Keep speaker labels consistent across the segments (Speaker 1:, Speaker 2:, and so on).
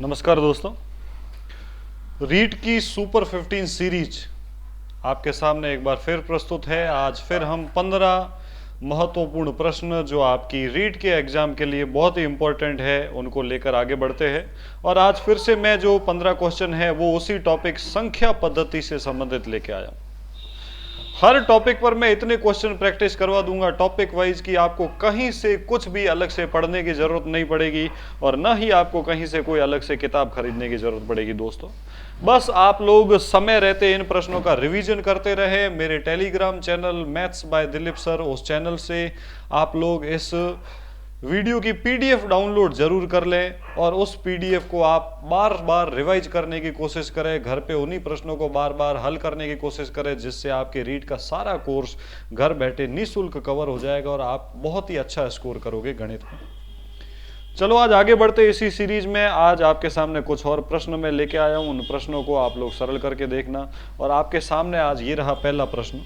Speaker 1: नमस्कार दोस्तों। रीट की सुपर 15 सीरीज आपके सामने एक बार फिर प्रस्तुत है। आज फिर हम 15 महत्वपूर्ण प्रश्न जो आपकी रीट के एग्जाम के लिए बहुत ही इंपॉर्टेंट है उनको लेकर आगे बढ़ते हैं। और आज फिर से मैं जो 15 क्वेश्चन है वो उसी टॉपिक संख्या पद्धति से संबंधित लेके आया। हर टॉपिक पर मैं इतने क्वेश्चन प्रैक्टिस करवा दूंगा टॉपिक वाइज कि आपको कहीं से कुछ भी अलग से पढ़ने की जरूरत नहीं पड़ेगी और ना ही आपको कहीं से कोई अलग से किताब खरीदने की जरूरत पड़ेगी। दोस्तों, बस आप लोग समय रहते इन प्रश्नों का रिवीजन करते रहे। मेरे Telegram channel maths by Dilip sir, उस चैनल से आप लोग इस वीडियो की पीडीएफ डाउनलोड जरूर कर लें और उस पीडीएफ को आप बार बार रिवाइज करने की कोशिश करें। घर पे उन्हीं प्रश्नों को बार बार हल करने की कोशिश करें, जिससे आपके रीट का सारा कोर्स घर बैठे निःशुल्क कवर हो जाएगा और आप बहुत ही अच्छा स्कोर करोगे गणित में। चलो आज आगे बढ़ते इसी सीरीज में। आज आपके सामने कुछ और प्रश्न मैं लेके आया हूं, उन प्रश्नों को आप लोग सरल करके देखना। और आपके सामने आज ये रहा पहला प्रश्न।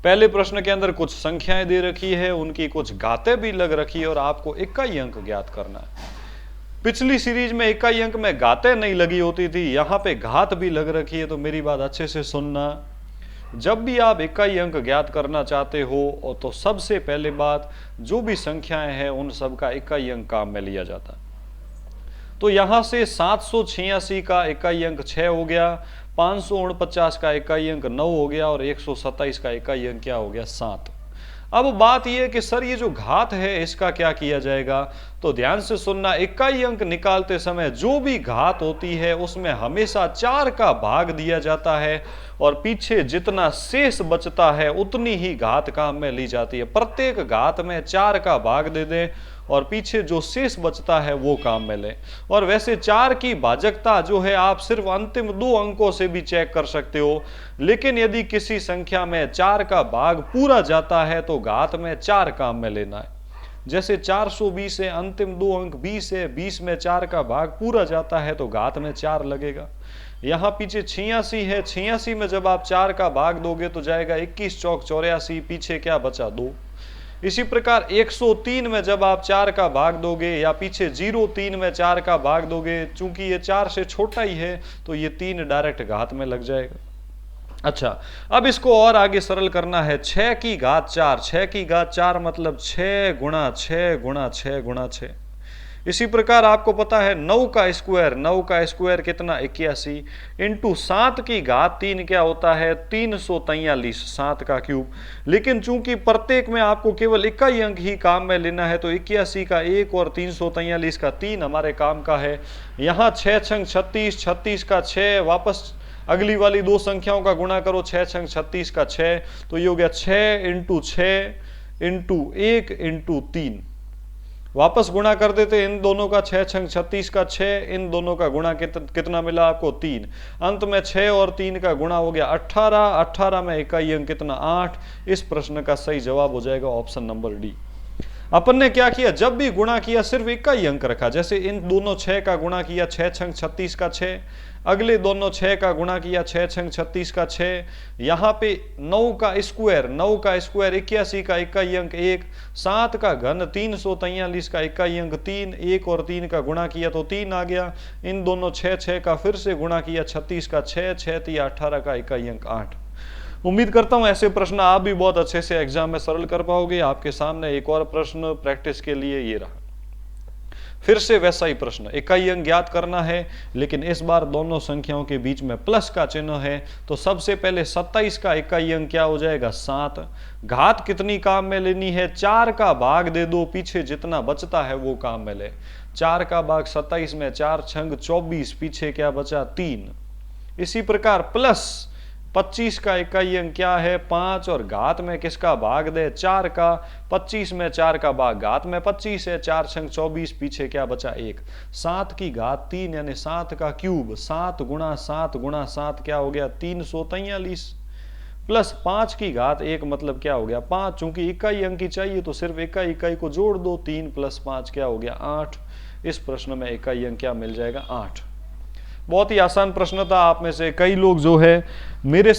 Speaker 1: पहले प्रश्न के अंदर कुछ संख्याएं दे रखी है, उनकी कुछ घातें भी लग रखी है और आपको इकाई अंक ज्ञात करना है। पिछली सीरीज में इकाई अंक में घातें नहीं लगी होती थी, यहां पे घात भी लग रखी है। तो मेरी बात अच्छे से सुनना, जब भी आप इकाई अंक ज्ञात करना चाहते हो तो सबसे पहले बात, जो भी संख्याएं हैं उन सब का इकाई अंक काम में लिया जाता है। तो यहां से 786 का इकाई अंक 6 हो गया, 549 का इकाई अंक 9 हो गया और 127 का इकाई अंक क्या हो गया, 7। अब बात यह है कि सर ये जो घात है इसका क्या किया जाएगा। तो ध्यान से सुनना, इकाई अंक निकालते समय जो भी घात होती है उसमें हमेशा 4 का भाग दिया जाता है और पीछे जितना शेष बचता है उतनी ही घात काम में ली जाती है। प्रत्येक घात में 4 का भाग दे दें और पीछे जो शेष बचता है वो काम में लें। और वैसे 4 की भाजकता जो है आप सिर्फ अंतिम 2 अंकों से भी चेक कर सकते हो, लेकिन यदि किसी संख्या में 4 का भाग पूरा जाता है तो घात में 4 काम में लेना है। जैसे 420 है, अंतिम 2 अंक 20 है, 20 में 4 का भाग पूरा जाता है तो घात में 4 लगेगा। यहाँ पीछे 86 है, 86 में जब आप 4 का भाग दोगे तो जाएगा 21 चौक 84, पीछे क्या बचा, 2। इसी प्रकार 103 में जब आप 4 का भाग दोगे या पीछे 03 में 4 का भाग दोगे, चूंकि ये 4 से छोटा ही है तो ये 3 डायरेक्ट घात में लग जाएगा। अच्छा, अब इसको और आगे सरल करना है। 6 की घात 4, 6 की घात 4 मतलब 6 गुणा 6 गुणा 6 गुणा 6। इसी प्रकार आपको पता है 9 का स्क्वायर, 9 का स्क्वायर कितना, 81 इंटू 7 की घात 3 क्या होता है, 343, 7 का क्यूब। लेकिन चूंकि प्रत्येक में आपको केवल इकाई अंक ही काम में लेना है तो 81 का 1 और 343 का 3 हमारे काम का है। यहाँ 6 छंग 36, 36 का 6, वापस अगली वाली 2 संख्याओं का गुणा करो, 6 छंग 36 का 6, तो ये हो गया 6 इंटू 6 इंटू 1 इंटू 3। वापस गुणा कर देते इन दोनों का, 6 छंग 36 का 6, इन दोनों का गुणा कितना मिला आपको, 3। अंत में 6 और 3 का गुणा हो गया 18, 18 में इकाई अंक कितना, 8। इस प्रश्न का सही जवाब हो जाएगा ऑप्शन नंबर डी। अपन ने क्या किया, जब भी गुणा किया सिर्फ इकाई अंक रखा। जैसे इन दोनों 6 का गुणा किया, 6 छंग 36 का 6, अगले दोनों 6 का गुणा किया, 6 छंग 36 का 6। यहाँ पे 9 का स्क्वायर, 9 का स्क्वायर 81 का इकाई अंक 1, 7 का घन 343 का इकाई अंक 3, 1 और 3 का गुणा किया तो 3 आ गया। इन दोनों 6 6 का फिर से गुणा किया, 36 का 6, 6 3 18 का इकाई अंक 8। उम्मीद करता हूं ऐसे प्रश्न आप भी बहुत अच्छे से एग्जाम में सरल कर पाओगे। आपके सामने एक और प्रश्न प्रैक्टिस के लिए ये रहा। फिर से वैसा ही प्रश्न, इकाई अंक ज्ञात करना है, लेकिन इस बार दोनों संख्याओं के बीच में प्लस का चिन्ह है। तो सबसे पहले 27 का इकाई अंक क्या हो जाएगा, 7। घात कितनी काम में लेनी है, 4 का भाग दे दो, पीछे जितना बचता है वो काम में ले। 4 का भाग 27 में 4 छंग 24, पीछे क्या बचा, 3। इसी प्रकार प्लस 25 का इकाई अंक क्या है, 5 और घात में किसका भाग दे, 4 का। 25 में 4 का भाग घात में 25 है, 4 छंग 24, पीछे क्या बचा, 1। 7 की घात 3 यानी 7 का क्यूब, 7 गुणा 7 गुणा 7 क्या हो गया, 343, प्लस 5 की घात 1 मतलब क्या हो गया, 5। चूंकि इकाई अंक की चाहिए तो सिर्फ इकाई इकाई को जोड़ दो, 3 + 5 क्या हो गया, 8। इस प्रश्न में इकाई अंक क्या मिल जाएगा, 8। बहुत ही आसान प्रश्न था। आप में से कई लोग जो है मेरे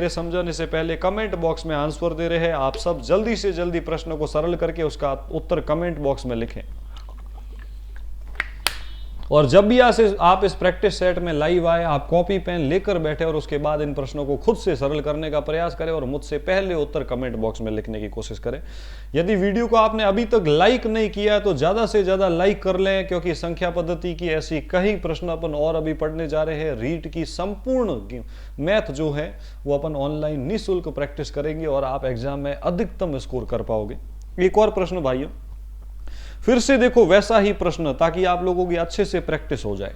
Speaker 1: समझाने से पहले कमेंट बॉक्स में आंसर दे रहे हैं। आप सब जल्दी से जल्दी प्रश्न को सरल करके उसका उत्तर कमेंट बॉक्स में लिखें। और जब भी आप इस प्रैक्टिस सेट में लाइव आए, आप कॉपी पेन लेकर बैठे और उसके बाद इन प्रश्नों को खुद से सरल करने का प्रयास करें और मुझसे पहले उत्तर कमेंट बॉक्स में लिखने की कोशिश करें। यदि वीडियो को आपने अभी तक लाइक नहीं किया है तो ज़्यादा से ज़्यादा लाइक कर लें, क्योंकि संख्या पद्धति की ऐसी कई प्रश्न अपन और अभी पढ़ने जा रहे हैं। रीट की संपूर्ण मैथ जो है वो अपन ऑनलाइन निःशुल्क प्रैक्टिस करेंगे और आप एग्जाम में अधिकतम स्कोर कर पाओगे। एक और प्रश्न भाइयों, फिर से देखो वैसा ही प्रश्न, ताकि आप लोगों की अच्छे से प्रैक्टिस हो जाए।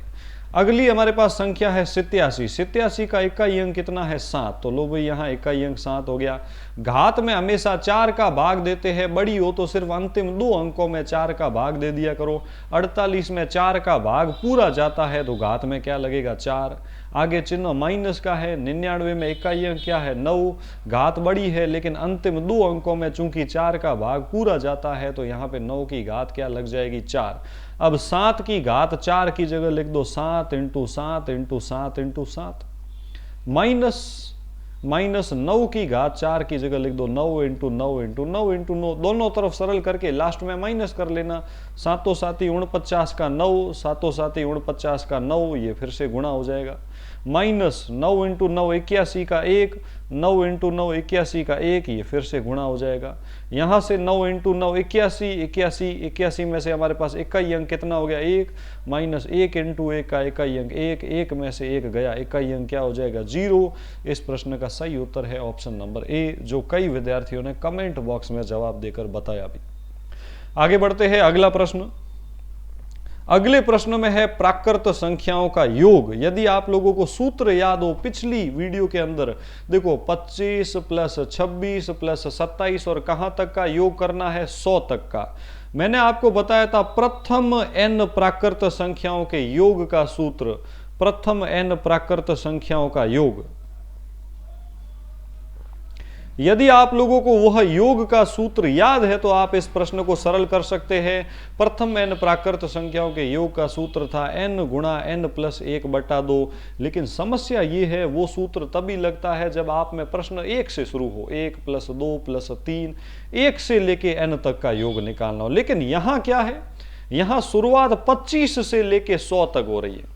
Speaker 1: अगली हमारे पास संख्या है 87। 87 का इकाई अंक कितना है? 7। तो लो भाई यहाँ इकाई अंक 7 हो गया। घात में हमेशा 4 का भाग देते हैं, बड़ी हो तो सिर्फ अंतिम 2 अंकों में 4 का भाग दे दिया करो। 48 में 4 का भाग पूरा जाता है तो घात में क्या लगेगा? 4। आगे चिन्ह माइनस का है। 99 में इकाई अंक क्या है? 9। घात बड़ी है लेकिन अंतिम 2 अंकों में चूंकि 4 का भाग पूरा जाता है तो यहाँ पे 9 की घात क्या लग जाएगी? 4। अब 7 की घात 4 की जगह लिख दो 7 इंटू 7 इंटू 7 इंटू 7। माइनस 9 की घात 4 की जगह लिख दो 9 इंटू 9 इंटू 9 इंटू 9। दोनों तरफ सरल करके लास्ट में माइनस कर लेना। 7 7 49 का 9, 7 7 49 का 9, ये फिर से गुणा हो जाएगा। माइनस 9 इंटू 9 81 का 1, 9 इंटू 9 81 का 1, ये फिर से गुणा हो जाएगा। यहाँ से 9 इंटू 9 81, 81, 81 में से हमारे पास इकाई अंक कितना हो गया? 1, माइनस 1 इंटू 1 का इकाई अंक 1, 1 में से 1 गया, इकाई अंक क्या हो जाएगा? 0। इस प्रश्न का सही उत्तर है ऑप्शन नंबर ए, जो कई विद्यार्थियों ने कमेंट बॉक्स में जवाब देकर बताया भी। आगे बढ़ते हैं, अगला प्रश्न। अगले प्रश्न में है प्राकृत संख्याओं का योग। यदि आप लोगों को सूत्र याद हो पिछली वीडियो के अंदर, देखो 25 प्लस 26 प्लस 27 और कहां तक का योग करना है? 100 तक का। मैंने आपको बताया था प्रथम n प्राकृत संख्याओं के योग का सूत्र, प्रथम n प्राकृत संख्याओं का योग। यदि आप लोगों को वह योग का सूत्र याद है तो आप इस प्रश्न को सरल कर सकते हैं। प्रथम n प्राकृत संख्याओं के योग का सूत्र था n गुणा n प्लस 1/2। लेकिन समस्या ये है, वो सूत्र तभी लगता है जब आप में प्रश्न 1 से शुरू हो, 1 प्लस 2 प्लस 3, 1 से लेके n तक का योग निकालना हो। लेकिन यहां क्या है? यहां शुरुआत 25 से लेके 100 तक हो रही है,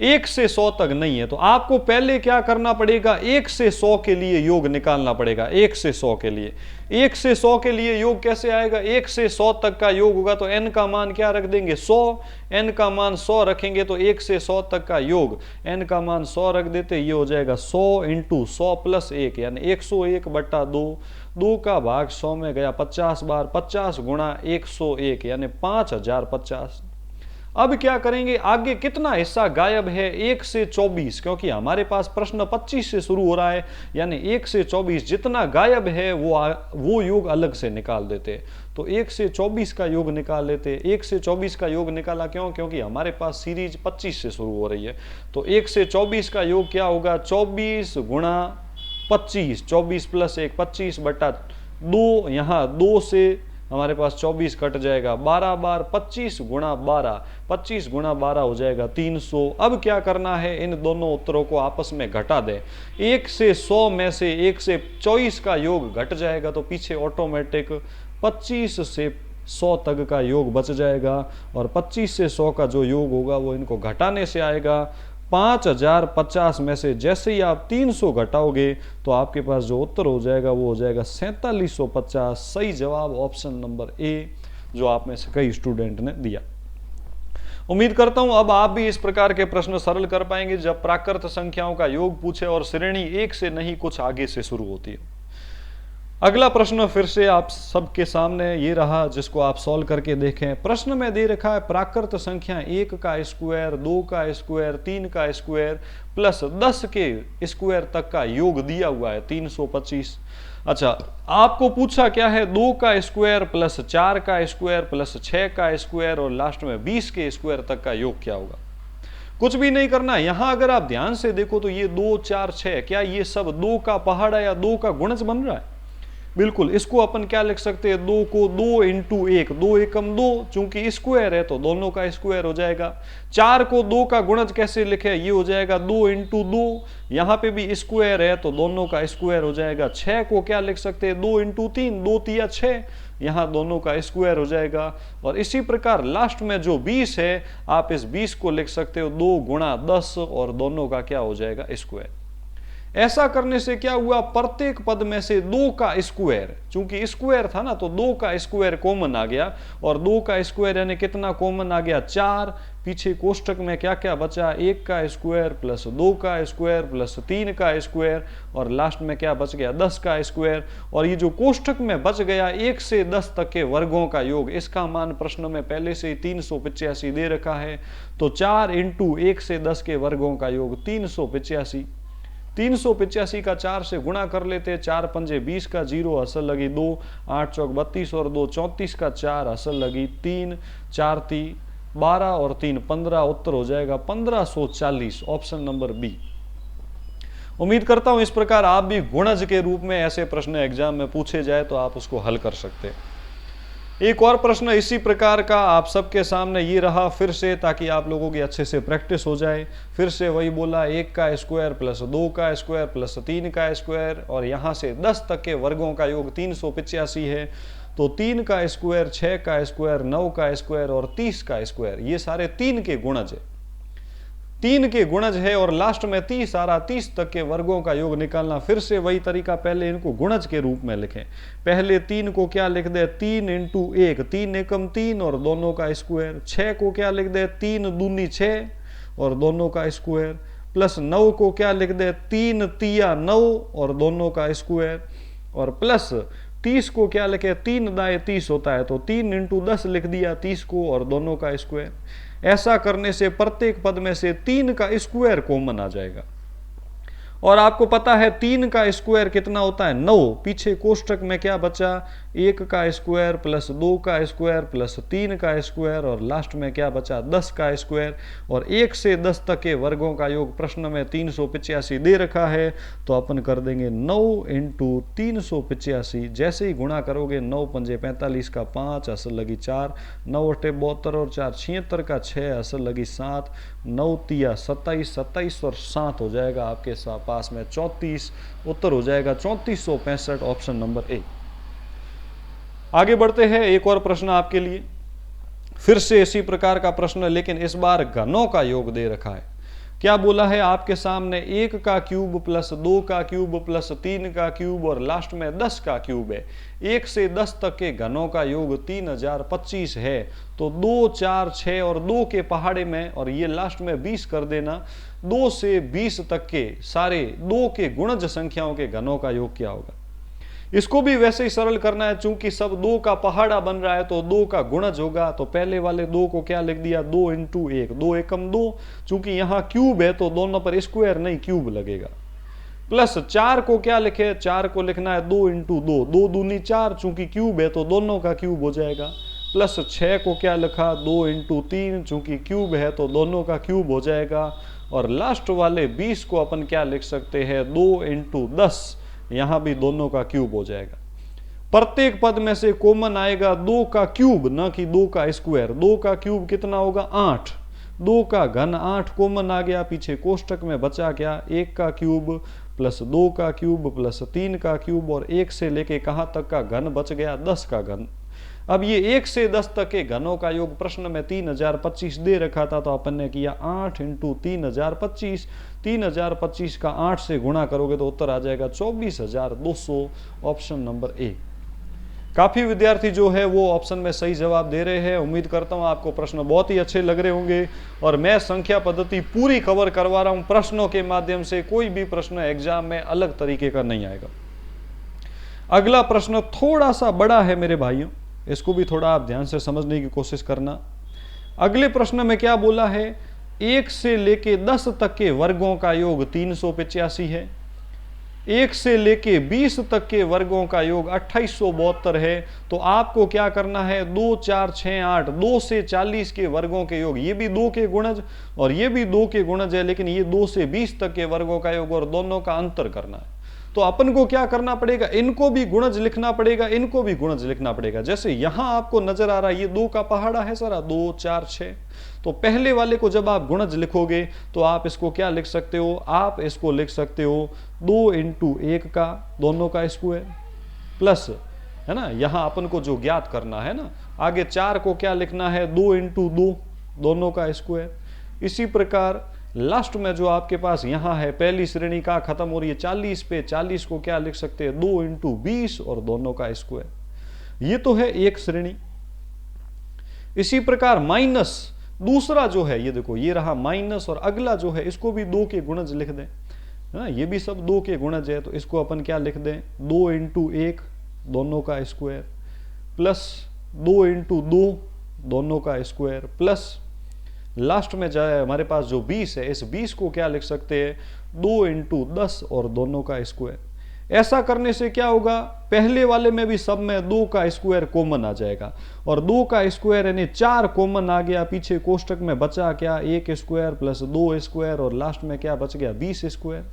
Speaker 1: 1 से 100 तक नहीं है। तो आपको पहले क्या करना पड़ेगा? 1 से 100 के लिए योग निकालना पड़ेगा। 1 से 100 के लिए, 1 से 100 के लिए योग कैसे आएगा? 1 से 100 तक का योग होगा तो n का मान क्या रख देंगे? 100। n का मान 100 रखेंगे तो 1 से 100 तक का योग, n का मान 100 रख देते, ये हो जाएगा 100 इंटू 100 प्लस 1, यानी 101/2। 2 का भाग 100 में गया 50 बार, 50 गुणा 101 यानी 5050। अब क्या करेंगे? आगे कितना हिस्सा गायब है? 1 से 24, क्योंकि हमारे पास प्रश्न 25 से शुरू हो रहा है, यानी 1 से 24 जितना गायब है वो योग अलग से निकाल देते। तो 1 से 24 का योग निकाल लेते। 1 से 24 का योग निकाला क्यों? क्योंकि हमारे पास सीरीज 25 से शुरू हो रही है। तो 1 से 24 का योग क्या होगा? 24 गुणा 25, 24 प्लस 1 25/2। यहाँ 2 से हमारे पास 24 कट जाएगा, 12 बार 25 गुणा 12, 25 गुणा 12 हो जाएगा 300। अब क्या करना है? इन दोनों उत्तरों को आपस में घटा दें। 1 से 100 में से 1 से 24 का योग घट जाएगा तो पीछे ऑटोमेटिक 25 से 100 तक का योग बच जाएगा, और 25 से 100 का जो योग होगा वो इनको घटाने से आएगा। 5050 में से जैसे ही आप 300 घटाओगे तो आपके पास जो उत्तर हो जाएगा वो हो जाएगा 4750। सही जवाब ऑप्शन नंबर ए, जो आप में से कई स्टूडेंट ने दिया। उम्मीद करता हूं अब आप भी इस प्रकार के प्रश्न सरल कर पाएंगे जब प्राकृत संख्याओं का योग पूछे और श्रेणी 1 से नहीं कुछ आगे से शुरू होती है। अगला प्रश्न फिर से आप सबके सामने ये रहा, जिसको आप सॉल्व करके देखें। प्रश्न में दे रखा है प्राकृत संख्या 1 का स्क्वायर, 2 का स्क्वायर, 3 का स्क्वायर प्लस 10 के स्क्वायर तक का योग दिया हुआ है 325। अच्छा, आपको पूछा क्या है? 2 का स्क्वायर प्लस 4 का स्क्वायर प्लस 6 का स्क्वायर और लास्ट में 20 के स्क्वायर तक का योग क्या होगा? कुछ भी नहीं करना। यहां अगर आप ध्यान से देखो तो ये 2 4 6, क्या ये सब 2 का पहाड़ा या 2 का गुणज बन रहा है? बिल्कुल, इसको अपन क्या लिख सकते हैं, 2 को 2 इंटू 1, 2 एकम 2, चूंकि स्क्वायर है तो दोनों का स्क्वायर हो जाएगा। 4 को 2 का गुणज कैसे लिखे, ये हो जाएगा 2 इंटू 2, यहां पे भी स्क्वायर है तो दोनों का स्क्वायर हो जाएगा। 6 को क्या लिख सकते हैं, 2 इंटू 3, 2 तिया 6, यहां दोनों का स्क्वायर हो जाएगा। और इसी प्रकार लास्ट में जो 20 है, आप इस 20 को लिख सकते हो 2 गुणा 10 और दोनों का क्या हो जाएगा, स्क्वायर। ऐसा करने से क्या हुआ, प्रत्येक पद में से 2 का स्क्वायर, चूंकि स्क्वायर था ना तो 2 का स्क्वायर कॉमन आ गया, और 2 का स्क्वायर यानी कितना कॉमन आ गया, 4। पीछे कोष्टक में क्या क्या बचा, 1 का स्क्वायर प्लस 2 का स्क्वायर प्लस 3 का स्क्वायर, और लास्ट में क्या बच गया, 10 का स्क्वायर। और ये जो कोष्टक में बच गया 1 से 10 तक के वर्गों का योग, इसका मान प्रश्न में पहले से ही 385 दे रखा है। तो 4 इंटू 1 से 10 के वर्गों का योग 385। 385 का 4 से गुणा कर लेते, 4 पंजे 20 का 0, असल लगी 2, 8 चौक 32 और 2 34 का 4, असल लगी 3, 4 ती 12 और 3 15, उत्तर हो जाएगा 1540, ऑप्शन नंबर बी। उम्मीद करता हूं इस प्रकार आप भी गुणज के रूप में ऐसे प्रश्न एग्जाम में पूछे जाए तो आप उसको हल कर सकते हैं। एक और प्रश्न इसी प्रकार का आप सबके सामने ये रहा फिर से, ताकि आप लोगों की अच्छे से प्रैक्टिस हो जाए। फिर से वही बोला, 1 का स्क्वायर प्लस 2 का स्क्वायर प्लस 3 का स्क्वायर, और यहाँ से 10 तक के वर्गों का योग 385 है। तो 3 का स्क्वायर, 6 का स्क्वायर, 9 का स्क्वायर और 30 का स्क्वायर, ये सारे 3 के गुणज है, 3 के गुणज है। और लास्ट में 30 आ रहा, 30 तक के वर्गों का योग निकालना। फिर से वही तरीका, पहले इनको गुणज के रूप में लिखें। पहले 3 को क्या लिख दे, 3 इंटू 1, 3 एकम 3 और दोनों का स्क्वायर। 6 को क्या लिख दे, 3 दूनी 6 और दोनों का स्क्वायर। प्लस 9 को क्या लिख दे, 3 तिया 9 और दोनों का स्क्वायर। और प्लस 30 को क्या लिखे, 3 दाए 30 होता है तो 3 इंटू 10 लिख दिया 30 को और दोनों का स्क्वायर। ऐसा करने से प्रत्येक पद में से 3 का स्क्वायर कॉमन आ जाएगा। और आपको पता है 3 का स्क्वायर कितना होता है, 9। पीछे कोष्टक में क्या बचा, 1 का स्क्वायर प्लस 2 का स्क्वायर प्लस 3 का स्क्वायर, और लास्ट में क्या बचा, 10 का स्क्वायर। और 1 से 10 तक के वर्गों का योग प्रश्न में 385 दे रखा है, तो अपन कर देंगे 9 इंटू 385। जैसे ही गुणा करोगे, 9 पंजे 45 का 5, असल लगी 4, 9 अठे 72 और 4 76 का 6, असल लगी 7, 9 तिया 27, 27 और 7 हो जाएगा आपके पास में 34, उत्तर हो जाएगा 3465, ऑप्शन नंबर ए। आगे बढ़ते हैं, एक और प्रश्न आपके लिए, फिर से इसी प्रकार का प्रश्न, लेकिन इस बार घनों का योग दे रखा है। क्या बोला है आपके सामने, 1 का क्यूब प्लस 2 का क्यूब प्लस 3 का क्यूब और लास्ट में 10 का क्यूब है। 1 से 10 तक के घनों का योग 3025 है। तो 2, 4, 6 और 2 के पहाड़े में, और ये लास्ट में 20 कर देना। 2 से 20 तक के सारे 2 के गुणज संख्याओं के घनों का योग क्या होगा। इसको भी वैसे ही सरल करना है, चूंकि सब 2 का पहाड़ा बन रहा है तो 2 का गुणज होगा। तो पहले वाले 2 को क्या लिख दिया, 2 इंटू 1, 2 एकम 2, चूंकि यहां क्यूब है तो दोनों पर स्क्वायर नहीं क्यूब लगेगा। प्लस 4 को क्या लिखे, 4 को लिखना है 2 इंटू 2, 2 दूनी 4, चूंकि क्यूब है तो दोनों का क्यूब हो जाएगा। प्लस 6 को क्या लिखा, 2 इंटू 3, चूंकि क्यूब है तो दोनों का क्यूब हो जाएगा। और लास्ट वाले 20 को अपन क्या लिख सकते हैं, 2 इंटू 10, यहां भी दोनों का क्यूब हो जाएगा। प्रत्येक पद में से कॉमन आएगा 2 का क्यूब, न कि 2 का स्क्वायर। 2 का क्यूब कितना होगा, 8। 2 का घन 8 कॉमन आ गया। पीछे कोष्टक में बचा क्या, 1 का क्यूब प्लस 2 का क्यूब प्लस 3 का क्यूब, और 1 से लेके कहां तक का घन बच गया, 10 का घन। अब ये 1 से 10 तक के घनों का योग प्रश्न में 3025 दे रखा था, तो अपन ने किया 8 इंटू 3025। 3025 का 8 से गुणा करोगे तो उत्तर आ जाएगा 24200, ऑप्शन नंबर ए। काफी विद्यार्थी जो है वो ऑप्शन में सही जवाब दे रहे हैं। उम्मीद करता हूं आपको प्रश्न बहुत ही अच्छे लग रहे होंगे, और मैं संख्या पद्धति पूरी कवर करवा रहा हूं प्रश्नों के माध्यम से। कोई भी प्रश्न एग्जाम में अलग तरीके का नहीं आएगा। अगला प्रश्न थोड़ा सा बड़ा है मेरे भाइयों, इसको भी थोड़ा आप ध्यान से समझने की कोशिश करना। अगले प्रश्न में क्या बोला है, 1 से लेके 10 तक के वर्गों का योग 385 है। 1 से लेके 20 तक के वर्गों का योग 2872 है। तो आपको क्या करना है, 2, 4, 6, 8, 2 से 40 के वर्गों के योग, ये भी 2 के गुणज और ये भी 2 के गुणज है, लेकिन ये 2 से 20 तक के वर्गों का योग, और दोनों का अंतर करना है। तो अपन को क्या करना पड़ेगा, इनको भी गुणज लिखना पड़ेगा, इनको भी गुणज लिखना पड़ेगा। जैसे यहां आपको नजर आ रहा है ये 2 का पहाड़ा है सारा, 2 4 6, तो पहले वाले को जब आप गुणज लिखोगे तो आप इसको क्या लिख सकते हो, आप इसको लिख सकते हो 2 इंटू 1 का दोनों का स्क्वायर प्लस, है ना, यहां अपन को जो ज्ञात करना है ना, आगे 4 को क्या लिखना है, 2 इंटू 2 दोनों का स्क्वायर। इसी प्रकार लास्ट में जो आपके पास यहां है पहली श्रेणी का खत्म हो रही है 40 पे, 40 को क्या लिख सकते हैं, 2 इंटू 20 और दोनों का स्क्वायर। ये तो है एक श्रेणी। इसी प्रकार माइनस दूसरा जो है, ये देखो ये रहा माइनस, और अगला जो है इसको भी 2 के गुणज लिख दें, है ना, ये भी सब 2 के गुणज है, तो इसको अपन क्या लिख दें, 2 इंटू 1 दोनों का स्क्वायर प्लस 2 इंटू 2 दोनों का स्क्वायर प्लस लास्ट में जाए हमारे पास जो 20 है, इस 20 को क्या लिख सकते हैं, 2 इंटू 10 और दोनों का स्क्वायर। ऐसा करने से क्या होगा, पहले वाले में भी सब में 2 का स्क्वायर कॉमन आ जाएगा, और 2 का स्क्वायर यानी 4 कॉमन आ गया, पीछे कोष्टक में बचा क्या, 1 स्क्वायर प्लस 2 स्क्वायर, और लास्ट में क्या बच गया, 20 स्क्वायर।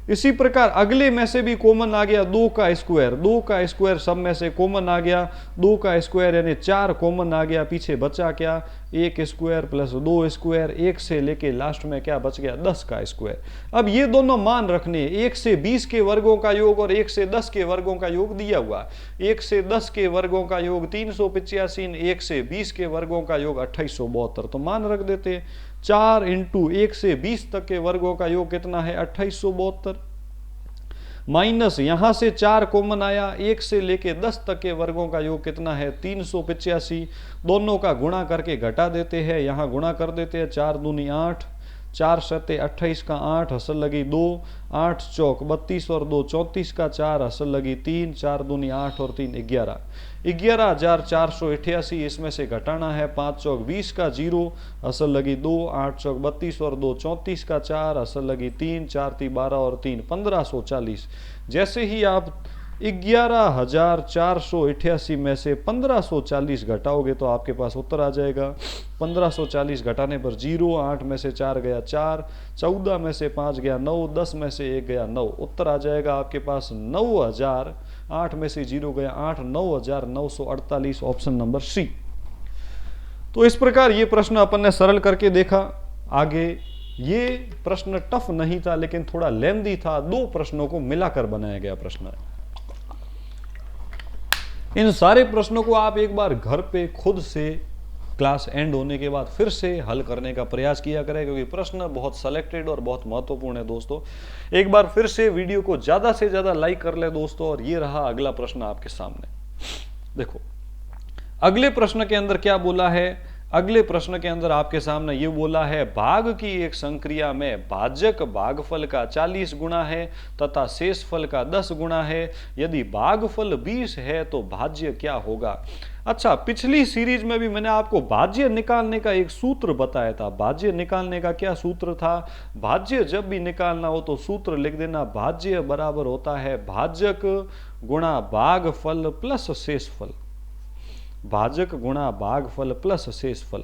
Speaker 1: इसी प्रकार अगले में से भी कॉमन आ गया 2 का स्क्वायर, 2 का स्क्वायर सब में से कॉमन आ गया, 2 का स्क्वायर यानी 4 कॉमन आ गया, पीछे बचा क्या, 1 स्क्वायर प्लस 2 स्क्वायर, 1 से लेके लास्ट में क्या बच गया, 10 का स्क्वायर। अब ये दोनों मान रखने, 1 से 20 के वर्गों का योग और 1 से 10 के वर्गों का योग दिया हुआ। 1 से 10 के वर्गों का योग 385, 1 से 20 के वर्गों का योग 2872, तो मान रख देते 4 इंटू 1 से 20 तक के वर्गों का योग कितना है, 2872, माइनस यहां से 4 कॉमन आया, 1 से लेके 10 तक के वर्गों का योग कितना है, 385, दोनों का गुणा करके घटा देते हैं, यहां गुणा कर देते हैं, 4 दूनी 8, 4 सत्ते 28 का 8 हसल लगी 2, 8 चौक 32 और 2 34 का 4 हसल लगी 3, 4 दूनी 8 और 3 11, 11,488, इसमें से घटाना है 5 चौक 20 का 0 असल लगी 2, 8 चौक 32 और 2 34 का 4 असल लगी 3, 4 ती 12 और 3 1540। जैसे ही आप 11,488 में से 1540 घटाओगे तो आपके पास उत्तर आ जाएगा। 1540 घटाने पर 0, 8 में से 4 गया 4, 14 में से 5 गया 9, 10 में से 1 गया 9, उत्तर आ जाएगा आपके पास 9,000, 8 में से 0 गया 8, 9,948, ऑप्शन नंबर सी। तो इस प्रकार ये प्रश्न अपन ने सरल करके देखा। आगे ये प्रश्न टफ नहीं था लेकिन थोड़ा लेंदी था, 2 प्रश्नों को मिलाकर बनाया गया प्रश्न है। इन सारे प्रश्नों को आप एक बार घर पे खुद से क्लास एंड होने के बाद फिर से हल करने का प्रयास किया करें, क्योंकि प्रश्न बहुत सेलेक्टेड और बहुत महत्वपूर्ण है दोस्तों। एक बार फिर से वीडियो को ज्यादा से ज्यादा लाइक कर ले दोस्तों। और ये रहा अगला प्रश्न आपके सामने। देखो अगले प्रश्न के अंदर क्या बोला है, अगले प्रश्न के अंदर आपके सामने ये बोला है, भाग की एक संक्रिया में भाजक भागफल का 40 गुना है तथा शेषफल का 10 गुना है। यदि भागफल 20 है तो भाज्य क्या होगा। अच्छा, पिछली सीरीज में भी मैंने आपको भाज्य निकालने का एक सूत्र बताया था। भाज्य निकालने का क्या सूत्र था, भाज्य जब भी निकालना हो तो सूत्र लिख देना, भाज्य बराबर होता है भाजक गुणा भागफल प्लस शेषफल, भाजक गुणा भागफल प्लस शेषफल।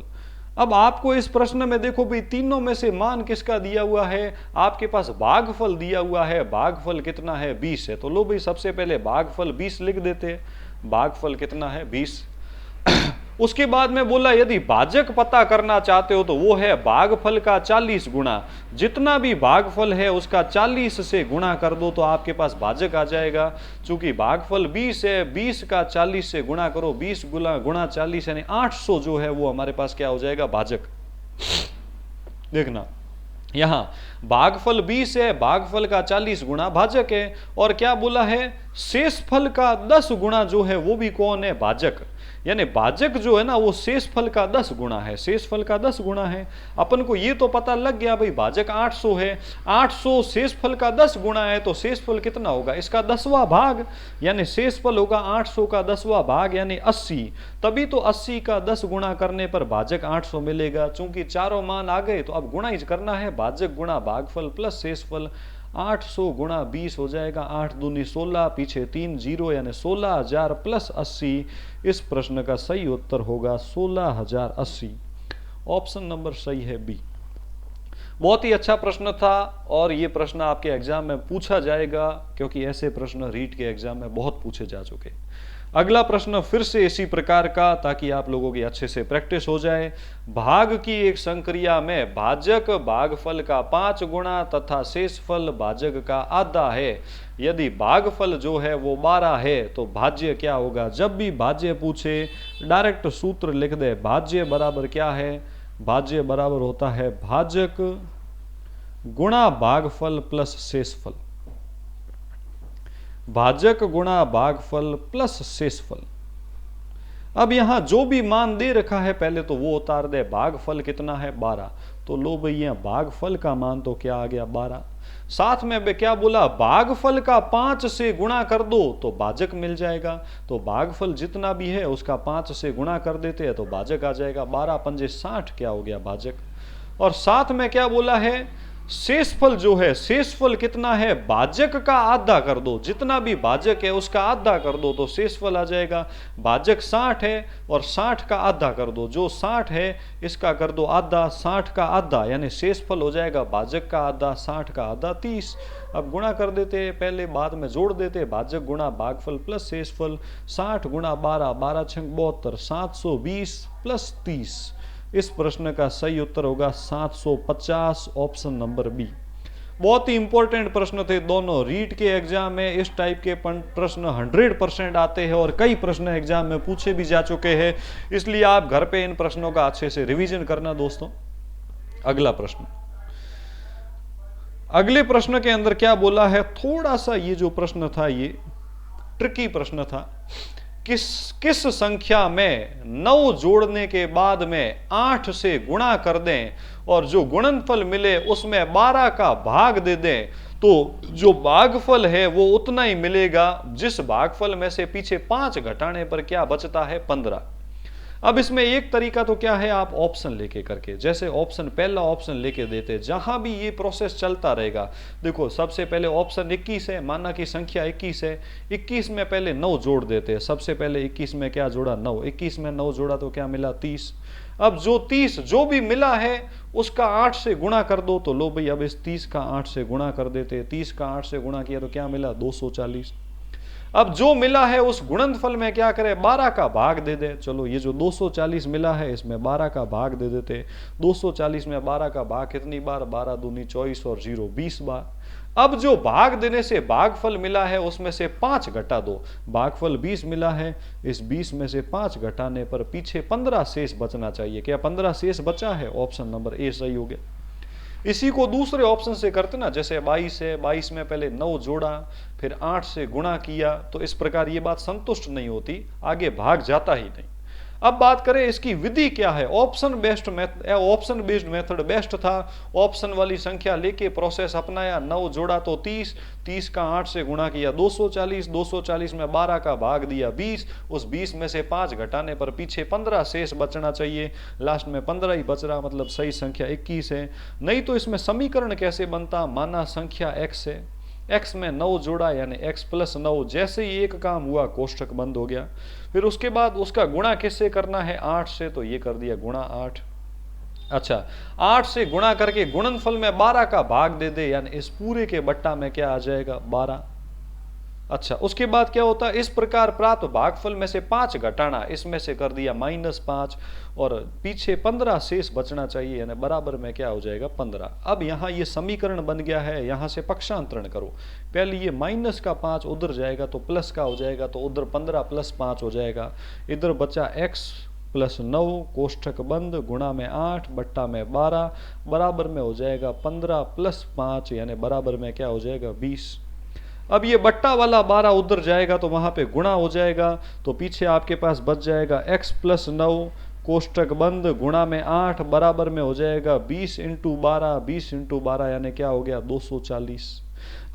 Speaker 1: अब आपको इस प्रश्न में देखो भाई तीनों में से मान किसका दिया हुआ है, आपके पास भागफल दिया हुआ है, भागफल कितना है 20 है। तो लो भाई सबसे पहले भागफल 20 लिख देते हैं, भागफल कितना है 20। उसके बाद में बोला यदि भाजक पता करना चाहते हो तो वो है भागफल का 40 गुना, जितना भी भागफल है उसका 40 से गुणा कर दो तो आपके पास भाजक आ जाएगा। चूंकि भागफल 20 है, 20 का 40 से गुणा करो, 20 गुणा 40 यानी 800 जो है वो हमारे पास क्या हो जाएगा, भाजक। देखना यहां भागफल 20 है, भागफल का 40 गुणा भाजक है, और क्या बोला है शेषफल का 10 गुणा जो है वो भी कौन है, भाजक। यानी भाजक जो है ना वो शेषफल का 10 गुणा है, शेषफल का 10 गुणा है। अपन को ये तो पता लग गया भाई भाजक 800 है, 800 शेषफल का 10 गुणा है तो शेषफल कितना होगा, इसका 10वां भाग, यानी शेषफल होगा 800 का 10वां भाग यानी 80। तभी तो 80 का 10 गुणा करने पर भाजक 800 मिलेगा। चूंकि चारों मान आ गए तो अब गुणा ही करना है, भाजक गुणा भागफल प्लस शेषफल। 800 गुणा 20 हो जाएगा, 8 दूनी 16, पीछे 3 जीरो यानी 16,000 प्लस 80। इस प्रश्न का सही उत्तर होगा 16,080, ऑप्शन नंबर सही है बी। बहुत ही अच्छा प्रश्न था और ये प्रश्न आपके एग्जाम में पूछा जाएगा, क्योंकि ऐसे प्रश्न रीट के एग्जाम में बहुत पूछे जा चुके। अगला प्रश्न फिर से इसी प्रकार का, ताकि आप लोगों की अच्छे से प्रैक्टिस हो जाए। भाग की एक संक्रिया में भाजक भागफल का 5 गुना तथा शेषफल भाजक का आधा है। यदि भागफल जो है वो 12 है तो भाज्य क्या होगा? जब भी भाज्य पूछे डायरेक्ट सूत्र लिख दे। भाज्य बराबर क्या है? भाज्य बराबर होता है भाजक गुणा भागफल प्लस शेषफल। भाजक गुणा भागफल प्लस शेषफल। अब यहां जो भी मान दे रखा है पहले तो वो उतार दे। भागफल कितना है? 12। तो लो भैया भागफल का मान तो क्या आ गया? 12। साथ में क्या बोला? भागफल का 5 से गुणा कर दो तो भाजक मिल जाएगा। तो भागफल जितना भी है उसका 5 से गुणा कर देते हैं तो भाजक आ जाएगा। 12 पंजे 60 क्या हो गया? भाजक। और साथ में क्या बोला है? शेषफल जो है, शेषफल कितना है? भाजक का आधा कर दो। जितना भी भाजक है उसका आधा कर दो तो शेषफल आ जाएगा। भाजक 60 है और 60 का आधा कर दो। जो 60 है इसका कर दो आधा, 60 का आधा यानी शेषफल हो जाएगा भाजक का आधा, 60 का आधा 30। अब गुणा कर देते, पहले बाद में जोड़ देते। भाजक गुणा भागफल प्लस शेषफल। 60 गुणा 12, 12 छंग 72, 720 प्लस 30। इस प्रश्न का सही उत्तर होगा 750, ऑप्शन नंबर बी। बहुत ही इंपॉर्टेंट प्रश्न थे दोनों। रीट के एग्जाम में इस टाइप के प्रश्न 100% आते हैं और कई प्रश्न एग्जाम में पूछे भी जा चुके हैं, इसलिए आप घर पे इन प्रश्नों का अच्छे से रिवीजन करना दोस्तों। अगला प्रश्न, अगले प्रश्न के अंदर क्या बोला है? थोड़ा सा ये जो प्रश्न था ये ट्रिकी प्रश्न था। किस संख्या में 9 जोड़ने के बाद में 8 से गुणा कर दें और जो गुणनफल मिले उसमें 12 का भाग दे दें तो जो भागफल है वो उतना ही मिलेगा जिस भागफल में से पीछे 5 घटाने पर क्या बचता है? 15। अब इसमें एक तरीका तो क्या है, आप ऑप्शन लेके करके, जैसे ऑप्शन पहला ऑप्शन लेके देते, जहां भी ये प्रोसेस चलता रहेगा। देखो सबसे पहले ऑप्शन 21 है, माना कि संख्या 21 है, 21 में पहले 9 जोड़ देते हैं। सबसे पहले 21 में क्या जोड़ा? 9। 21 में 9 जोड़ा तो क्या मिला? 30। अब जो 30 जो भी मिला है उसका 8 से गुणा कर दो। तो लो भाई अब इस 30 का 8 से गुणा कर देते। 30 का 8 से गुणा किया तो क्या मिला? 240। अब जो मिला है उस गुणनफल में क्या करें? 12 का भाग दे दे। चलो ये जो 240 मिला है इसमें 12 का भाग दे देते। 240 में 12 का भाग कितनी बार? 12 दूनी 24 और 0 20 बार। अब जो भाग देने से भागफल मिला है उसमें से 5 घटा दो। भागफल 20 मिला है, इस 20 में से 5 घटाने पर पीछे 15 शेष बचना चाहिए। क्या 15 शेष बचा है? ऑप्शन नंबर ए सही हो गया। इसी को दूसरे ऑप्शन से करते ना, जैसे 22 है, 22 में पहले 9 जोड़ा फिर 8 से गुणा किया, तो इस प्रकार ये बात संतुष्ट नहीं होती, आगे भाग जाता ही नहीं। अब बात करें इसकी विधि क्या है। ऑप्शन बेस्ड मेथड बेस्ट था। ऑप्शन वाली संख्या लेके प्रोसेस अपनाया। 9 जोड़ा तो 30, 30 का 8 से गुणा किया 240, 240 में 12 का भाग दिया 20, उस 20 में से 5 घटाने पर पीछे 15 शेष बचना चाहिए। लास्ट में 15 ही बच रहा, मतलब सही संख्या 21 है। नहीं तो इसमें समीकरण कैसे बनता? माना संख्या x है, x में 9 जोड़ा यानी x प्लस 9। जैसे ही एक काम हुआ कोष्ठक बंद हो गया। फिर उसके बाद उसका गुणा किससे करना है? 8 से, तो ये कर दिया गुणा 8। अच्छा, 8 से गुणा करके गुणनफल में 12 का भाग दे दे, यानी इस पूरे के बट्टा में क्या आ जाएगा? 12। अच्छा, उसके बाद क्या होता है? इस प्रकार प्राप्त भागफल में से 5 घटाना, इसमें से कर दिया -5 और पीछे 15 शेष बचना चाहिए, यानी बराबर में क्या हो जाएगा? 15। अब यहाँ ये समीकरण बन गया है, यहाँ से पक्षांतरण करो। पहले ये माइनस का 5 उधर जाएगा तो प्लस का हो जाएगा, तो उधर 15 + 5 हो जाएगा। इधर बचा x + 9 कोष्ठक बंद गुणा में 8 बट्टा में 12 बराबर में हो जाएगा 15 + 5 यानी बराबर में क्या हो जाएगा? 20। अब ये बट्टा वाला 12 उधर जाएगा तो वहां पे गुणा हो जाएगा, तो पीछे आपके पास बच जाएगा x + 9 कोष्ठक बंद गुणा में 8 बराबर में हो जाएगा 20 × 12, 20 × 12 यानी क्या हो गया? 240।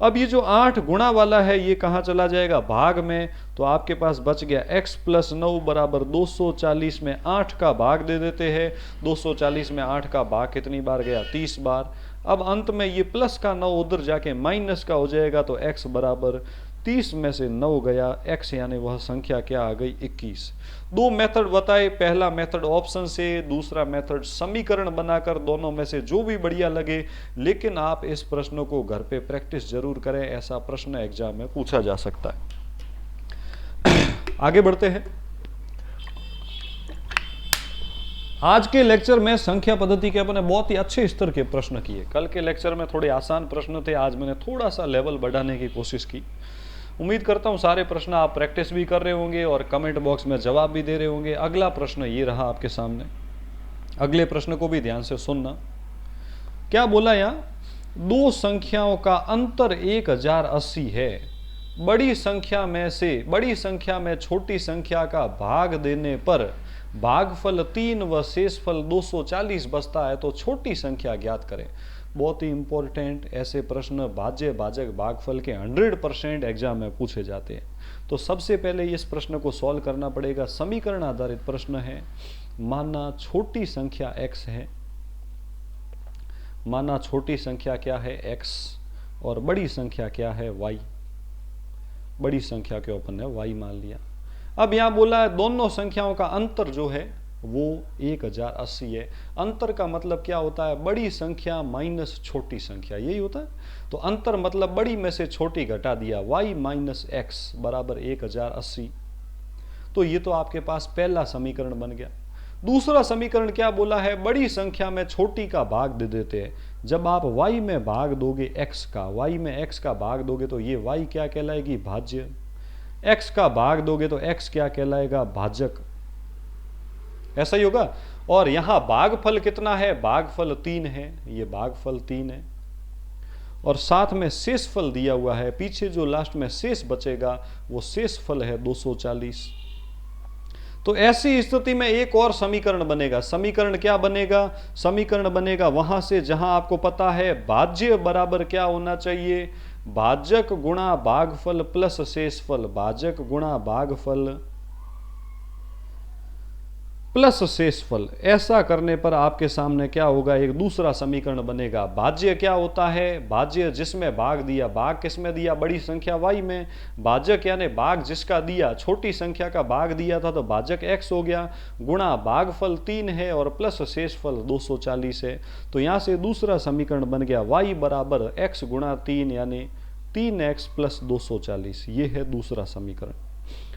Speaker 1: अब ये जो 8 गुणा वाला है ये कहाँ चला जाएगा? भाग में। तो आपके पास बच गया x + 9 बराबर 240 में 8 का भाग दे देते हैं। 240 में 8 का भाग कितनी बार गया? 30 बार। अब अंत में ये प्लस का 9 उधर जाके माइनस का हो जाएगा, तो x बराबर 30 में से 9 गया x, यानी वह संख्या क्या आ गई 21। दो मेथड बताए, पहला मेथड ऑप्शन से, दूसरा मेथड समीकरण बनाकर, दोनों में से जो भी बढ़िया लगे। लेकिन आप इस प्रश्न को घर पे प्रैक्टिस जरूर करें, ऐसा प्रश्न एग्जाम में पूछा जा सकता है। आगे बढ़ते हैं। आज के लेक्चर में संख्या पद्धति के अपने बहुत ही अच्छे स्तर के प्रश्न किए। कल के लेक्चर में थोड़े आसान प्रश्न थे, आज मैंने थोड़ा सा लेवल बढ़ाने की कोशिश की। उम्मीद करता हूं सारे प्रश्न आप प्रैक्टिस भी कर रहे होंगे और कमेंट बॉक्स में जवाब भी दे रहे होंगे। अगला प्रश्न ये रहा आपके सामने, अगले प्रश्न को भी ध्यान से सुनना। क्या बोला यहाँ, दो संख्याओं का अंतर 1080 है। बड़ी संख्या में छोटी संख्या का भाग देने पर भागफल 3 व शेषफल 240 बचता है, तो छोटी संख्या ज्ञात करें। बहुत ही इंपॉर्टेंट, ऐसे प्रश्न भाज्य भाजक भागफल के 100% एग्जाम में पूछे जाते हैं। तो सबसे पहले इस प्रश्न को सॉल्व करना पड़ेगा। समीकरण आधारित प्रश्न है। माना छोटी संख्या x है, माना छोटी संख्या क्या है x, और बड़ी संख्या क्या है y। बड़ी संख्या के अपन ने y मान लिया। अब यहां बोला है दोनों संख्याओं का अंतर जो है वो 1080 है। अंतर का मतलब क्या होता है, बड़ी संख्या माइनस छोटी संख्या, यही होता है। तो अंतर मतलब बड़ी में से छोटी घटा दिया, y माइनस एक्स बराबर 1080। तो ये तो आपके पास पहला समीकरण बन गया। दूसरा समीकरण क्या बोला है, बड़ी संख्या में छोटी का भाग दे देते हैं। जब आप y में भाग दोगे x का, y में x का भाग दोगे तो ये y क्या कहलाएगी, भाज्य। x का भाग दोगे तो x क्या कहलाएगा, भाजक। ऐसा ही होगा। और यहां भागफल कितना है, भागफल 3 है, ये भागफल 3 है। और साथ में शेषफल दिया हुआ है, पीछे जो लास्ट में शेष बचेगा वो शेषफल है 240। तो ऐसी स्थिति में एक और समीकरण बनेगा। समीकरण क्या बनेगा, समीकरण बनेगा वहां से जहां आपको पता है भाज्य बराबर क्या होना चाहिए, भाजक गुणा भागफल प्लस शेषफल। भाजक गुणा भागफल प्लस शेषफल। ऐसा करने पर आपके सामने क्या होगा, एक दूसरा समीकरण बनेगा। भाज्य क्या होता है, भाज्य जिसमें भाग दिया, भाग किसमें दिया, बड़ी संख्या y में। भाजक यानी भाग जिसका दिया, छोटी संख्या का भाग दिया था तो भाजक x हो गया, गुणा भागफल 3 है और प्लस शेषफल 240 है। तो यहां से दूसरा समीकरण बन गया y बराबर x गुणा 3 यानी 3x प्लस 240। ये है दूसरा समीकरण।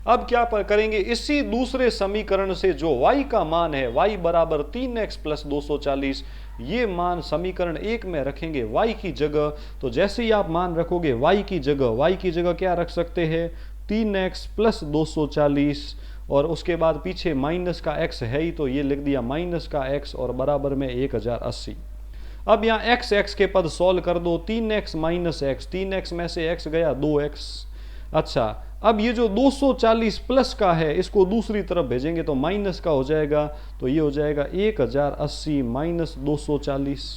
Speaker 1: अब क्या करेंगे, इसी दूसरे समीकरण से जो y का मान है, y बराबर 3x प्लस 240, ये मान समीकरण 1 में रखेंगे y की जगह। तो जैसे ही आप मान रखोगे y की जगह क्या रख सकते हैं, 3x प्लस 240, और उसके बाद पीछे माइनस का x है ही, तो ये लिख दिया माइनस का x और बराबर में 1080। अब यहाँ x के पद सॉल्व कर दो, 3x माइनस x, 3x में से x गया 2x। अच्छा, अब ये जो 240 प्लस का है इसको दूसरी तरफ भेजेंगे तो माइनस का हो जाएगा, तो ये हो जाएगा 1080 माइनस 240।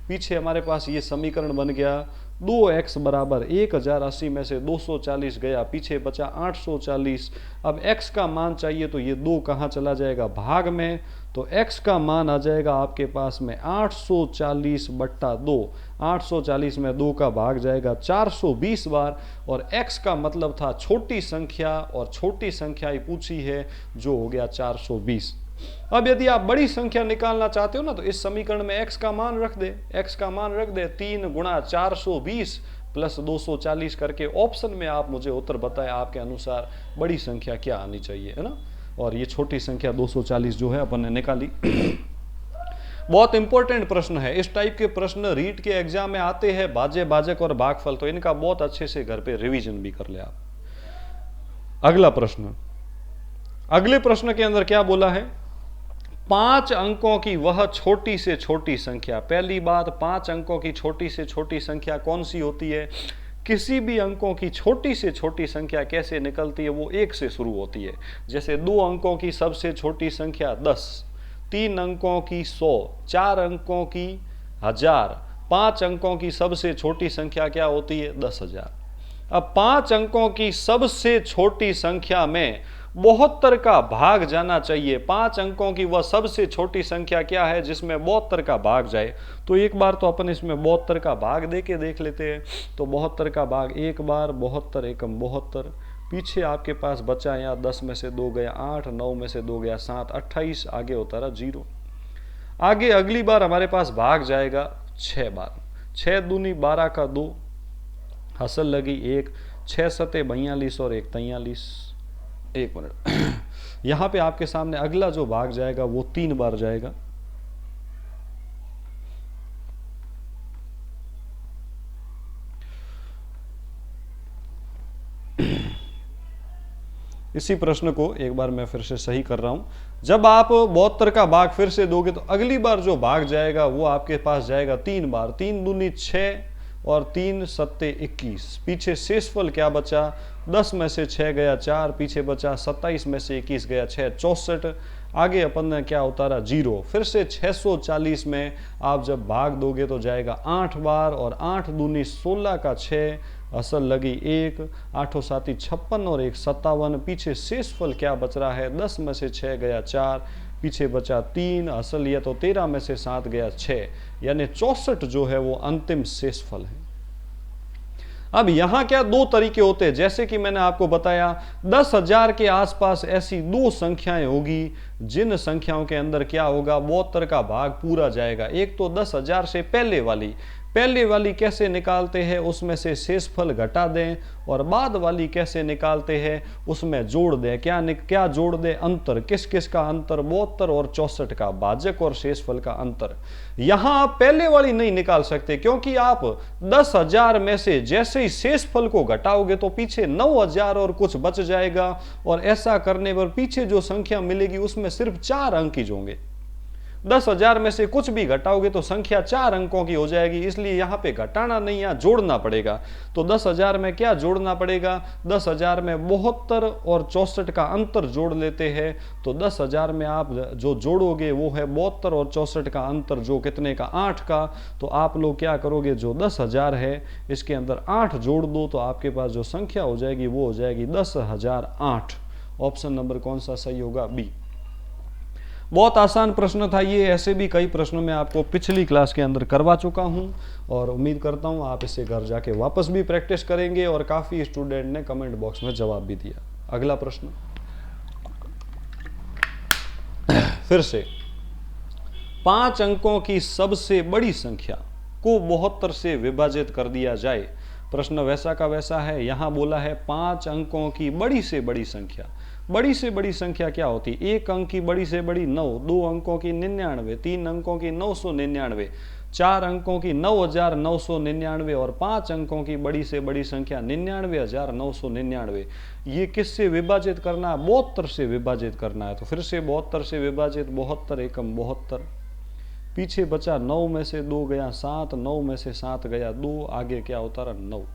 Speaker 1: पीछे हमारे पास ये समीकरण बन गया, 2x बराबर 1080 में से 240 गया, पीछे बचा 840। अब x का मान चाहिए तो ये 2 कहाँ चला जाएगा, भाग में। तो x का मान आ जाएगा आपके पास में 840 बट्टा 2। 840 में 2 का भाग जाएगा 420 बार। और x का मतलब था छोटी संख्या, और छोटी संख्या ही पूछी है जो हो गया 420। अब यदि आप बड़ी संख्या निकालना चाहते हो ना, तो इस समीकरण में x का मान रख दे, x का मान रख दे 3 गुणा 420 प्लस 240 करके ऑप्शन में आप मुझे उत्तर बताएं, आपके अनुसार बड़ी संख्या क्या आनी चाहिए, है ना। और ये छोटी संख्या 240 जो है अपन ने निकाली। बहुत इंपॉर्टेंट प्रश्न है। इस टाइप के प्रश्न रीट के एग्जाम में आते हैं, भाज्य भाजक और भागफल, तो इनका बहुत अच्छे से घर पे रिवीजन भी कर ले आप। अगला प्रश्न, अगले प्रश्न के अंदर क्या बोला है, 5 अंकों की वह छोटी से छोटी संख्या। पहली बात, 5 अंकों की छोटी से छोटी संख्या कौन सी होती है, किसी भी अंकों की छोटी से छोटी संख्या कैसे निकलती है, वो 1 से शुरू होती है। जैसे 2 अंकों की सबसे छोटी संख्या 10, 3 अंकों की 100, 4 अंकों की 1000, 5 अंकों की सबसे छोटी संख्या क्या होती है, 10,000। अब 5 अंकों की सबसे छोटी संख्या में 72 का भाग जाना चाहिए। 5 अंकों की वह सबसे छोटी संख्या क्या है जिसमें 72 का भाग जाए। तो एक बार तो अपन इसमें 72 का भाग दे के देख लेते हैं। तो 72 का भाग एक बार, 72 एकम 72, पीछे आपके पास बचा यहाँ 10 में से 2 गया 8, 9 में से 2 गया 7, 28, आगे होता रहा 0। आगे अगली बार हमारे पास भाग जाएगा 6 बार, 6 दूनी 12 का 2, हसल लगी 1, 6 सते 42 और 1 43। एक मिनट यहाँ पे आपके सामने अगला जो भाग जाएगा वो 3 बार जाएगा। इसी प्रश्न को एक बार मैं फिर से सही कर रहा हूं। जब आप 72 का भाग फिर से दोगे तो अगली बार जो भाग जाएगा वो आपके पास जाएगा 3 बार, 3 दूनी 6 और 3 सत्ते 21। पीछे शेषफल क्या बचा, 10 में से 6 गया 4, पीछे बचा 27 में से 21 गया 6, 64। आगे अपन ने क्या उतारा 0। फिर से 640 में आप जब भाग दोगे तो जाएगा 8 बार, और 8 दूनी 16 का 6, असल लगी 1, 8 साती 56 और 1 57। पीछे शेषफल क्या बच रहा है, 10 में से 6 गया 4, पीछे बचा 3, असल लिया तो 13 में से 7 गया 6, यानी 64 जो है वो अंतिम शेषफल है। अब यहां क्या दो तरीके होते हैं, जैसे कि मैंने आपको बताया 10,000 के आसपास ऐसी दो संख्याएं होगी जिन संख्याओं के अंदर क्या होगा, 72 का भाग पूरा जाएगा। एक तो 10,000 से पहले वाली कैसे निकालते हैं, उसमें से शेषफल घटा दें, और बाद वाली कैसे निकालते हैं, उसमें जोड़ दें। क्या जोड़ दें, अंतर। किस किस का अंतर, 72 और 64 का, भाजक और शेषफल का अंतर। यहां आप पहले वाली नहीं निकाल सकते, क्योंकि आप 10,000 में से जैसे ही शेषफल को घटाओगे तो पीछे 9,000 और कुछ बच जाएगा, और ऐसा करने पर पीछे जो संख्या मिलेगी उसमें सिर्फ 4 अंक ही होंगे। 10,000 में से कुछ भी घटाओगे तो संख्या 4 अंकों की हो जाएगी, इसलिए यहां पे घटाना नहीं, यहां जोड़ना पड़ेगा। तो 10,000 में क्या जोड़ना पड़ेगा, 10,000 में 72 और 64 का अंतर जोड़ लेते हैं। तो 10,000 में आप जो जोड़ोगे वो है 72 और 64 का अंतर, जो कितने का, 8 का। तो आप लोग क्या करोगे, जो 10,000 है इसके अंदर 8 जोड़ दो, तो आपके पास जो संख्या हो जाएगी वो हो जाएगी 10,008। ऑप्शन नंबर कौन सा सही होगा, बी। बहुत आसान प्रश्न था ये, ऐसे भी कई प्रश्नों में आपको पिछली क्लास के अंदर करवा चुका हूं, और उम्मीद करता हूं आप इसे घर जाके वापस भी प्रैक्टिस करेंगे, और काफ़ी स्टूडेंट ने कमेंट बॉक्स में जवाब भी दिया। अगला प्रश्न फिर से, 5 अंकों की सबसे बड़ी संख्या को 72 से विभाजित कर दिया जाए। प्रश्न वैसा का वैसा है। यहां बोला है 5 अंकों की बड़ी से बड़ी संख्या। बड़ी से बड़ी संख्या क्या होती, 1 अंक की बड़ी से बड़ी 9, 2 अंकों की 99, 3 अंकों की 999, 4 अंकों की 9,999, और 5 अंकों की बड़ी से बड़ी संख्या 99,999। ये किससे विभाजित करना है, 72 से विभाजित करना है। तो फिर से 72 से विभाजित, 72 एकम 72, पीछे बचा 9 में से 2 गया 7, 9 में से 7 गया 2, आगे क्या होता रहा 9।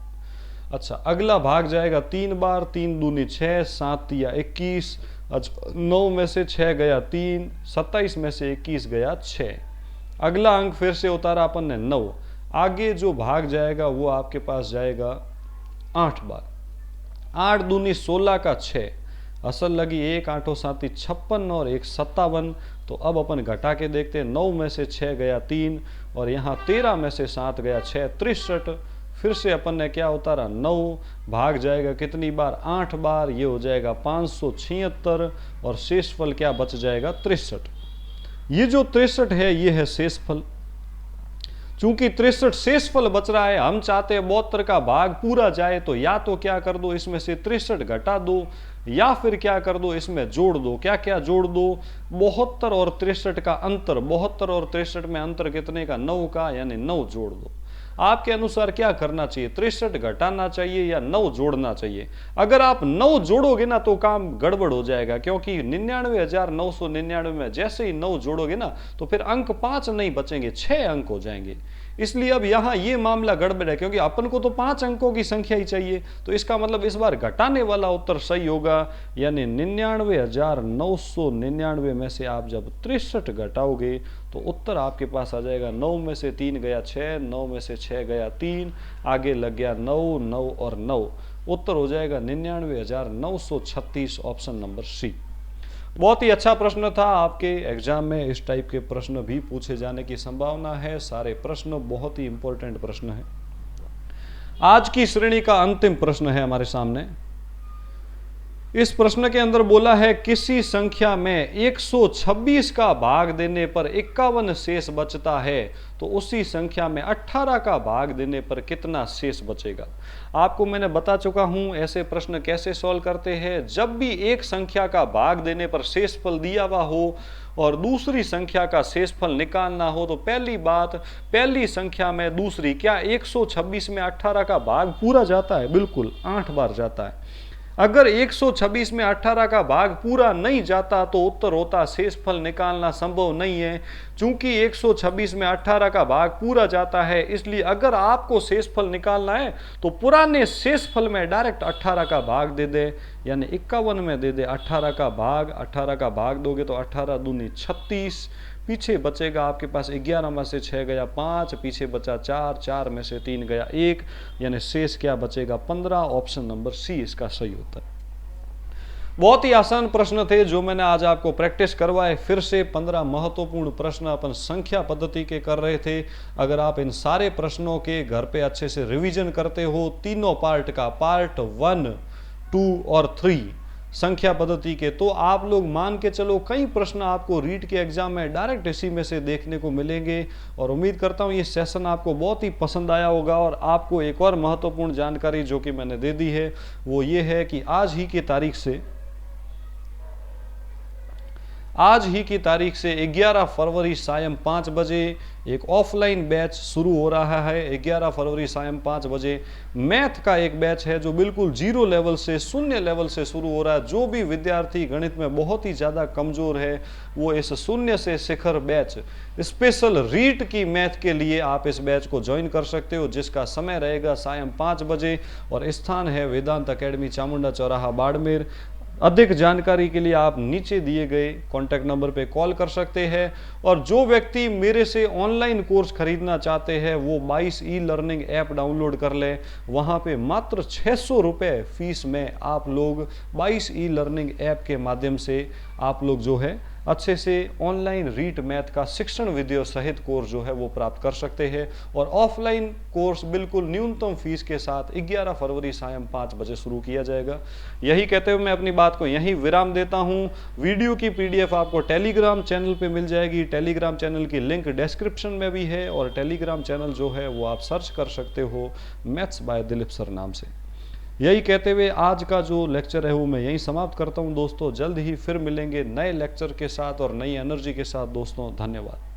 Speaker 1: अच्छा, अगला भाग जाएगा 3 बार, 3 दूनी 6, 7 या 21। अच्छा, 9 में से 6 गया 3, 27 में से 21 गया 6। अगला अंक फिर से उतारा अपन ने 9। आगे जो भाग जाएगा वो आपके पास जाएगा 8 बार, 8 दूनी 16 का 6, असल लगी 1, 8 साती 56 और 1 57। तो अब अपन घटा के देखते हैं, 9 में से 6 गया 3, और यहाँ 13 में से 7 गया 6, 63। फिर से अपन ने क्या उतारा 9, भाग जाएगा कितनी बार, 8 बार, ये हो जाएगा 576, और शेषफल क्या बच जाएगा 63। ये जो 63 है ये है शेषफल। चूंकि 63 शेषफल बच रहा है, हम चाहते हैं 72 का भाग पूरा जाए, तो या तो क्या कर दो, इसमें से 63 घटा दो, या फिर क्या कर दो, इसमें जोड़ दो। क्या क्या जोड़ दो, 72 और 63 का अंतर, 72 और 63 में अंतर कितने का, 9 का, यानी 9 जोड़ दो। आपके अनुसार क्या करना चाहिए, 63 घटाना चाहिए या 9 जोड़ना चाहिए। अगर आप 9 जोड़ोगे ना तो काम गड़बड़ हो जाएगा, क्योंकि 99,999 में जैसे ही 9 जोड़ोगे ना तो फिर अंक 5 नहीं बचेंगे, 6 अंक हो जाएंगे। इसलिए अब यहाँ ये मामला गड़बड़ है, क्योंकि अपन को तो 5 अंकों की संख्या ही चाहिए। तो इसका मतलब इस बार घटाने वाला उत्तर सही होगा, यानी 99,999 में से आप जब 63 घटाओगे तो उत्तर आपके पास आ जाएगा 9 में से 3 गया 6, 9 में से 6 गया 3, आगे लग गया 9, 9 और 9। उत्तर हो जाएगा 99,936, ऑप्शन नंबर सी। बहुत ही अच्छा प्रश्न था। आपके एग्जाम में इस टाइप के प्रश्न भी पूछे जाने की संभावना है। सारे प्रश्न बहुत ही इंपॉर्टेंट प्रश्न है। आज की श्रेणी का अंतिम प्रश्न है हमारे सामने। इस प्रश्न के अंदर बोला है किसी संख्या में 126 का भाग देने पर 51 शेष बचता है, तो उसी संख्या में 18 का भाग देने पर कितना शेष बचेगा। आपको मैंने बता चुका हूं ऐसे प्रश्न कैसे सॉल्व करते हैं। जब भी एक संख्या का भाग देने पर शेषफल दिया हुआ हो और दूसरी संख्या का शेषफल निकालना हो, तो पहली बात, पहली संख्या में दूसरी, क्या 126 में 18 का भाग पूरा जाता है? बिल्कुल 8 बार जाता है। अगर 126 में 18 का भाग पूरा नहीं जाता तो उत्तर होता शेषफल निकालना संभव नहीं है। चूंकि 126 में 18 का भाग पूरा जाता है, इसलिए अगर आपको शेषफल निकालना है तो पुराने शेषफल में डायरेक्ट 18 का भाग दे दे, यानी 51 में दे दे 18 का भाग। 18 का भाग दोगे तो 18 दूनी 36, पीछे बचेगा आपके पास 11 में से 6 गया 5, पीछे बचा 4, 4 में से 3 गया 1, यानी शेष क्या बचेगा 15। ऑप्शन नंबर सी इसका सही उत्तर। बहुत ही आसान प्रश्न थे जो मैंने आज आपको प्रैक्टिस करवाए। फिर से 15 महत्वपूर्ण प्रश्न अपन संख्या पद्धति के कर रहे थे। अगर आप इन सारे प्रश्नों के घर पे अच्छे से रिवीजन करते हो, तीनों पार्ट का, पार्ट 1, 2 और 3 संख्या पद्धति के, तो आप लोग मान के चलो कई प्रश्न आपको रीट के एग्जाम में डायरेक्ट इसी में से देखने को मिलेंगे। और उम्मीद करता हूँ ये सेशन आपको बहुत ही पसंद आया होगा। और आपको एक और महत्वपूर्ण जानकारी जो कि मैंने दे दी है वो ये है कि आज ही की तारीख से 11 फरवरी सायं 5 बजे एक ऑफलाइन बैच शुरू हो रहा है। 11 फरवरी सायं 5 बजे मैथ का एक बैच है जो बिल्कुल 0 लेवल से, शून्य लेवल से शुरू हो रहा है। जो भी विद्यार्थी गणित में बहुत ही ज़्यादा कमज़ोर है वो इस शून्य से शिखर बैच, स्पेशल रीट की मैथ के लिए आप इस बैच को ज्वाइन कर सकते हो, जिसका समय रहेगा सायं 5 बजे और स्थान है वेदांत अकेडमी, चामुंडा चौराहा, बाड़मेर। अधिक जानकारी के लिए आप नीचे दिए गए कॉन्टैक्ट नंबर पे कॉल कर सकते हैं। और जो व्यक्ति मेरे से ऑनलाइन कोर्स खरीदना चाहते हैं वो 22 ई लर्निंग ऐप डाउनलोड कर लें। वहाँ पे मात्र 600 रुपये फीस में आप लोग 22 ई लर्निंग ऐप के माध्यम से आप लोग जो है अच्छे से ऑनलाइन रीट मैथ का शिक्षण वीडियो सहित कोर्स जो है वो प्राप्त कर सकते हैं। और ऑफलाइन कोर्स बिल्कुल न्यूनतम फीस के साथ 11 फरवरी सायं 5 बजे शुरू किया जाएगा। यही कहते हुए मैं अपनी बात को यहीं विराम देता हूं। वीडियो की पीडीएफ आपको टेलीग्राम चैनल पे मिल जाएगी। टेलीग्राम चैनल की लिंक डिस्क्रिप्शन में भी है और टेलीग्राम चैनल जो है वो आप सर्च कर सकते हो मैथ्स बाय दिलीप सर नाम से। यही कहते हुए आज का जो लेक्चर है वो मैं यहीं समाप्त करता हूं दोस्तों। जल्द ही फिर मिलेंगे नए लेक्चर के साथ और नई एनर्जी के साथ दोस्तों। धन्यवाद।